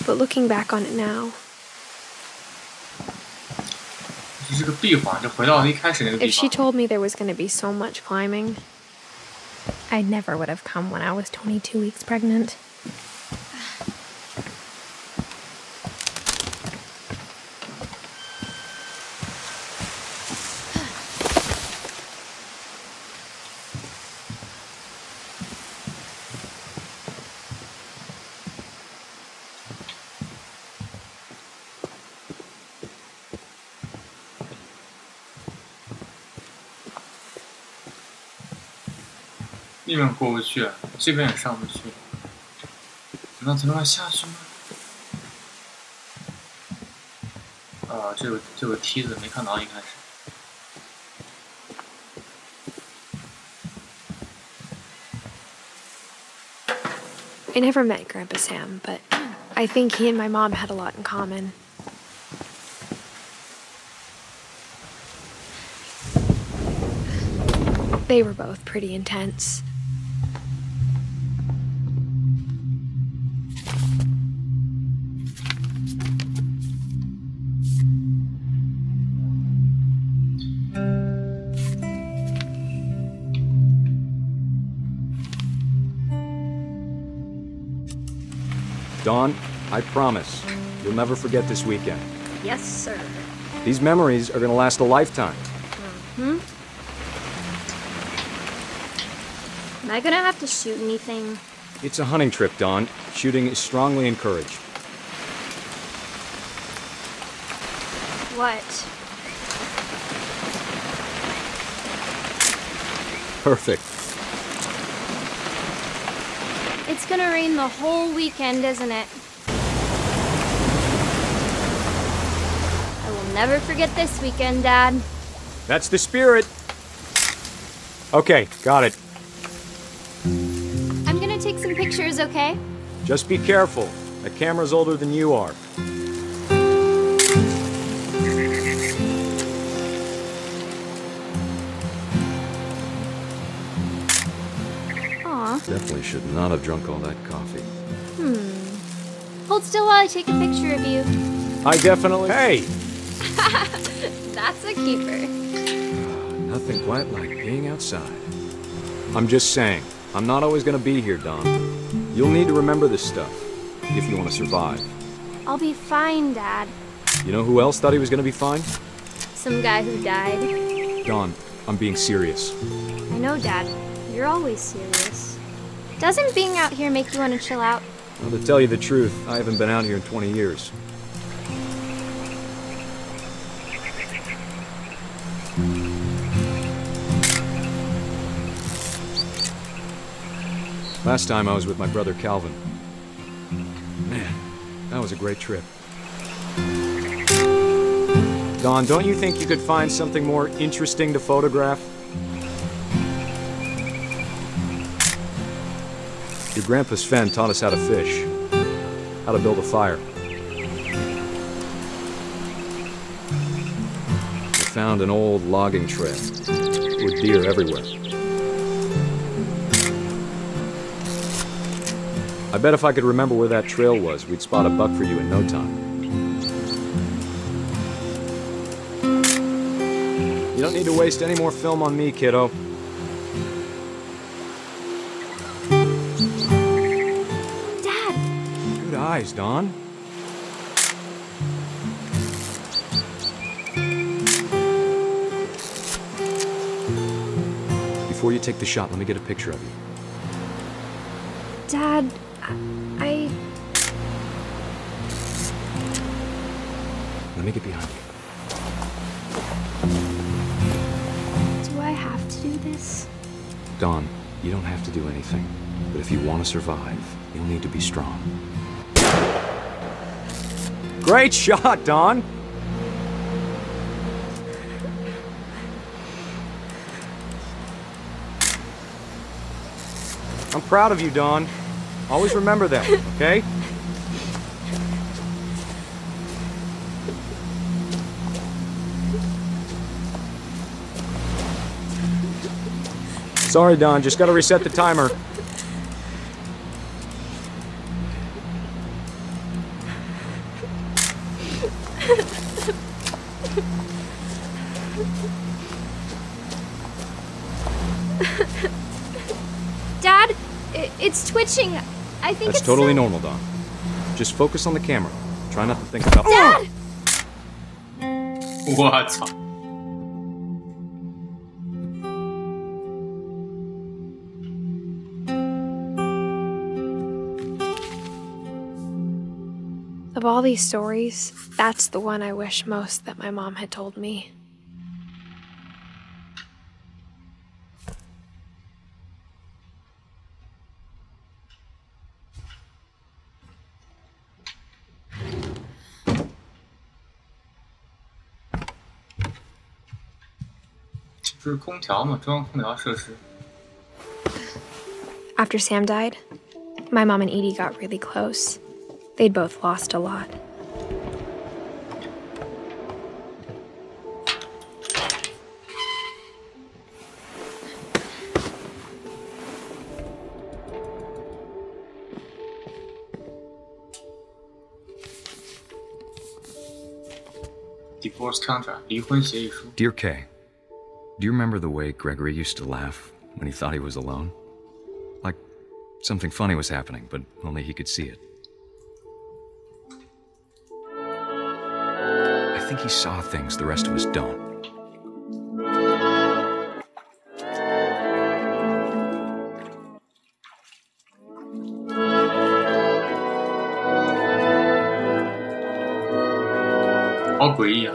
but looking back on it now, 这个闭环就回到一开始那个地 if she 方。 told me there was going to be so much climbing, I never would have come when I was 22 weeks pregnant.那边过不去，这边也上不去，难道从那下去吗？啊，这个梯子没看到一开始。 I never met Grandpa Sam, but I think he and my mom had a lot in common. They were both pretty intense. Dawn, I promise, you'll never forget this weekend. Yes, sir. These memories are gonna last a lifetime. Am I gonna have to shoot anything? It's a hunting trip, Dawn. Shooting is strongly encouraged. What? Perfect. It's gonna rain the whole weekend, isn't it? I will never forget this weekend, Dad. That's the spirit. Okay, got it. I'm gonna take some pictures, okay? Just be careful. That camera's older than you are. Aw. Definitely should not have drunk all that coffee. Hold still while I take a picture of you. I definitely... Hey! That's a keeper. Nothing quite like being outside. I'm just saying, I'm not always gonna be here, Dom. You'll need to remember this stuff, if you want to survive. I'll be fine, Dad. You know who else thought he was gonna be fine? Some guy who died. Dawn, I'm being serious. I know, Dad. You're always serious. Doesn't being out here make you want to chill out? Well, to tell you the truth, I haven't been out here in 20 years. Last time I was with my brother Calvin. Man, that was a great trip. Dawn, don't you think you could find something more interesting to photograph? Your grandpa Sven taught us how to fish, how to build a fire. We found an old logging trail with deer everywhere. I bet if I could remember where that trail was, we'd spot a buck for you in no time. You don't need to waste any more film on me, kiddo. Dad! Good eyes, Dawn. Before you take the shot, let me get a picture of you. Dad, Let me get behind you. do I have to do this? Dawn, you don't have to do anything. But if you want to survive, you'll need to be strong. Great shot, Dawn! I'm proud of you, Dawn. Always remember that, okay? Sorry, Dawn, just gotta reset the timer. Dad, it's twitching. I think That's it's totally so- normal, Don. Just focus on the camera. Try not to think about. Dad! 我操！ Of all these stories, that's the one I wish most that my mom had told me. After Sam died, my mom and Edie got really close. They'd both lost a lot. Divorce contract 离婚协议书。 Dear Kay, do you remember the way Gregory used to laugh when he thought he was alone? Like something funny was happening, but only he could see it. I think he saw things the rest of us don't. How 诡异啊！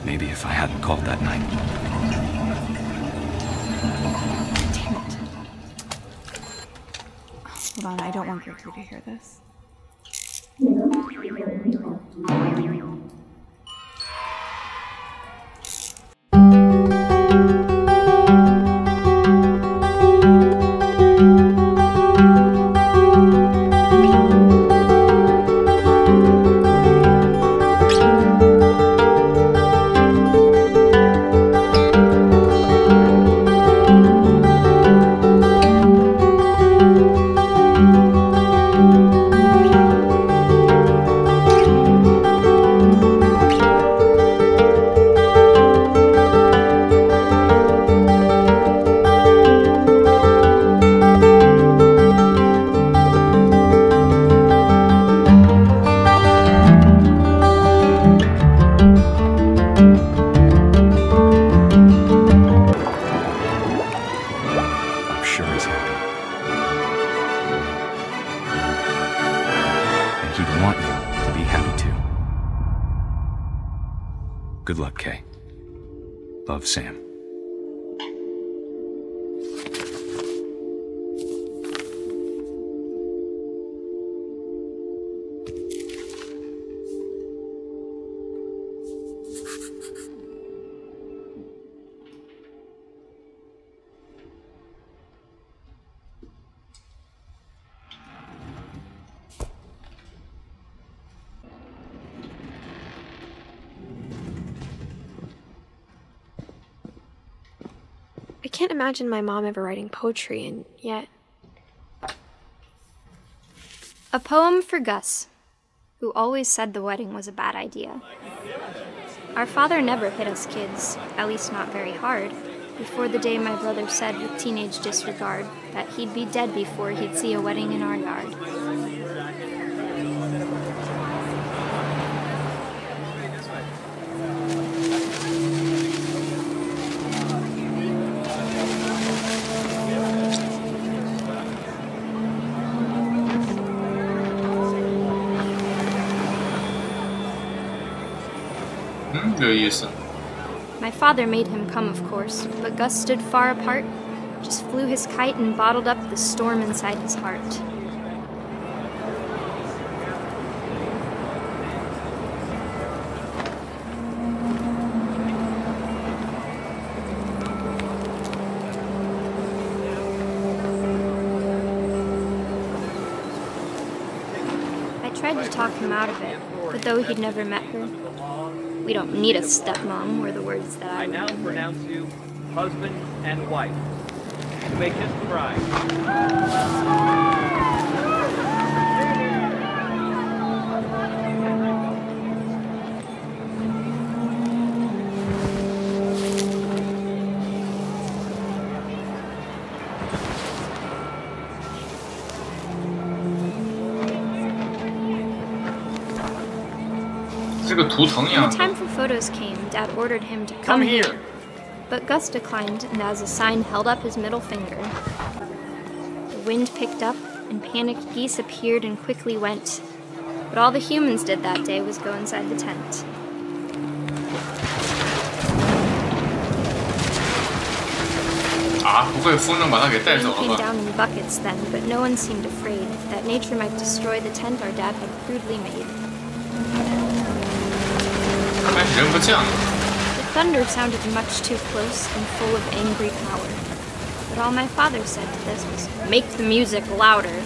Maybe if I hadn't called that night. Damn it. Hold on, I don't want Gregory to hear this. Good luck, Kay. Love, Sam. I can't imagine my mom ever writing poetry, and yet... A poem for Gus, who always said the wedding was a bad idea. Our father never hit us kids, at least not very hard, before the day my brother said with teenage disregard that he'd be dead before he'd see a wedding in our yard. My father made him come, of course, but Gus stood far apart, just flew his kite and bottled up the storm inside his heart. I tried to talk him out of it, but though he'd never met her, "We don't need a stepmom," were the words that I now pronounce you husband and wife. You may kiss the bride. When the time for photos came, Dad ordered him to come here. But Gus declined, and as a sign held up his middle finger. The wind picked up, and panicked geese appeared and quickly went. But all the humans did that day was go inside the tent. Rain came down in buckets then, but no one seemed afraid that nature might destroy the tent our dad had crudely made. The thunder sounded much too close and full of angry power. But all my father said to this was, "Make the music louder."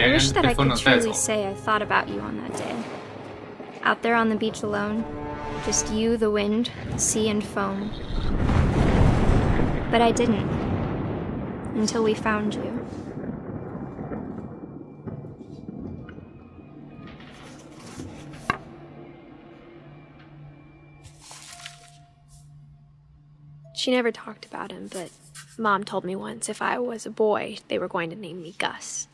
I wish that I could truly say I thought about you on that day. Out there on the beach alone, just you, the wind, the sea, and foam. But I didn't, until we found you. She never talked about him, but Mom told me once if I was a boy, they were going to name me Gus.